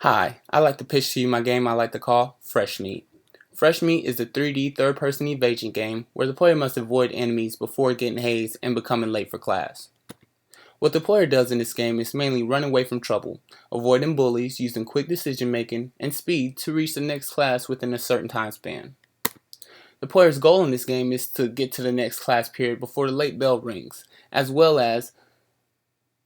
Hi, I'd like to pitch to you my game I like to call Fresh Meat. Fresh Meat is a 3D third-person evasion game where the player must avoid enemies before getting hazed and becoming late for class. What the player does in this game is mainly run away from trouble, avoiding bullies using quick decision making and speed to reach the next class within a certain time span. The player's goal in this game is to get to the next class period before the late bell rings, as well as,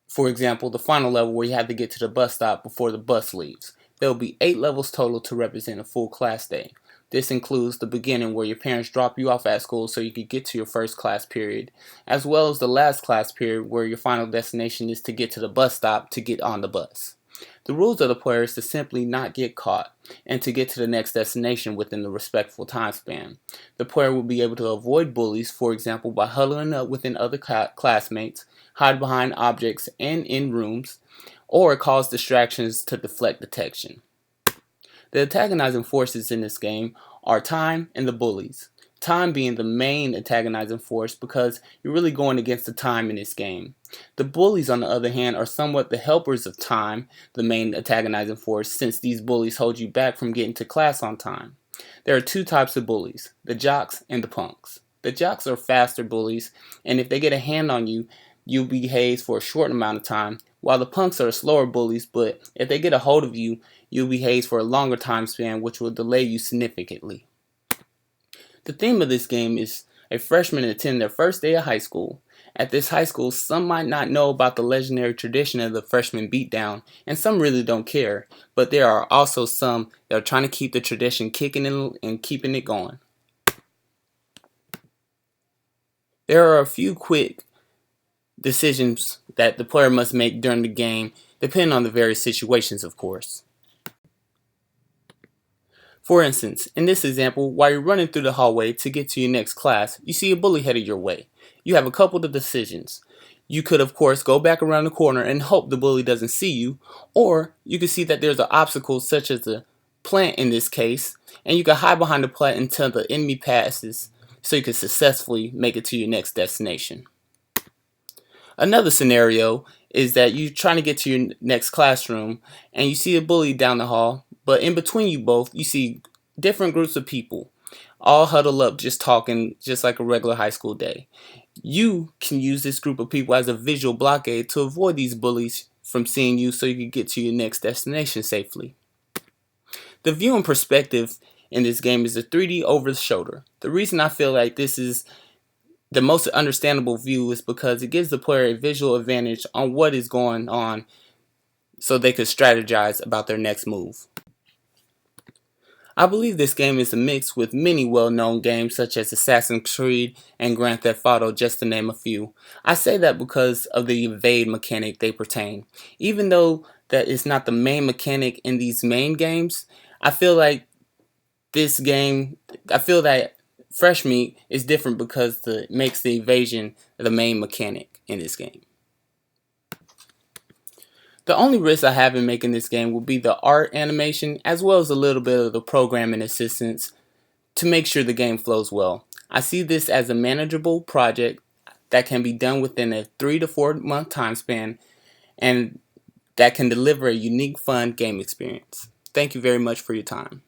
for example, the final level where you have to get to the bus stop before the bus leaves. There will be 8 levels total to represent a full class day. This includes the beginning where your parents drop you off at school so you can get to your first class period, as well as the last class period where your final destination is to get to the bus stop to get on the bus. The rules of the player is to simply not get caught and to get to the next destination within the respectful time span. The player will be able to avoid bullies, for example, by huddling up within other classmates, hide behind objects and in rooms, or cause distractions to deflect detection. The antagonizing forces in this game are time and the bullies. Time being the main antagonizing force because you're really going against the time in this game. The bullies, on the other hand, are somewhat the helpers of time, the main antagonizing force, since these bullies hold you back from getting to class on time. There are 2 types of bullies, the jocks and the punks. The jocks are faster bullies, and if they get a hand on you, you'll be hazed for a short amount of time, while the punks are slower bullies, but if they get a hold of you, you'll be hazed for a longer time span, which will delay you significantly. The theme of this game is a freshman attending their first day of high school. At this high school, some might not know about the legendary tradition of the freshman beatdown, and some really don't care, but there are also some that are trying to keep the tradition kicking and keeping it going. There are a few quick decisions that the player must make during the game, depending on the various situations, of course. For instance, in this example, while you're running through the hallway to get to your next class, you see a bully headed your way. You have a couple of decisions. You could, of course, go back around the corner and hope the bully doesn't see you, or you could see that there's an obstacle such as a plant in this case, and you can hide behind the plant until the enemy passes so you can successfully make it to your next destination. Another scenario is that you're trying to get to your next classroom and you see a bully down the hall, but in between you both, you see different groups of people all huddled up just talking just like a regular high school day. You can use this group of people as a visual blockade to avoid these bullies from seeing you so you can get to your next destination safely. The viewing perspective in this game is a 3D over the shoulder. The reason I feel like this is the most understandable view is because it gives the player a visual advantage on what is going on so they could strategize about their next move. I believe this game is a mix with many well-known games such as Assassin's Creed and Grand Theft Auto, just to name a few. I say that because of the evade mechanic they pertain. Even though that is not the main mechanic in these main games, I feel like Fresh Meat is different because it makes the evasion the main mechanic in this game. The only risk I have in making this game will be the art animation as well as a little bit of the programming assistance to make sure the game flows well. I see this as a manageable project that can be done within a 3 to 4 month time span and that can deliver a unique, fun game experience. Thank you very much for your time.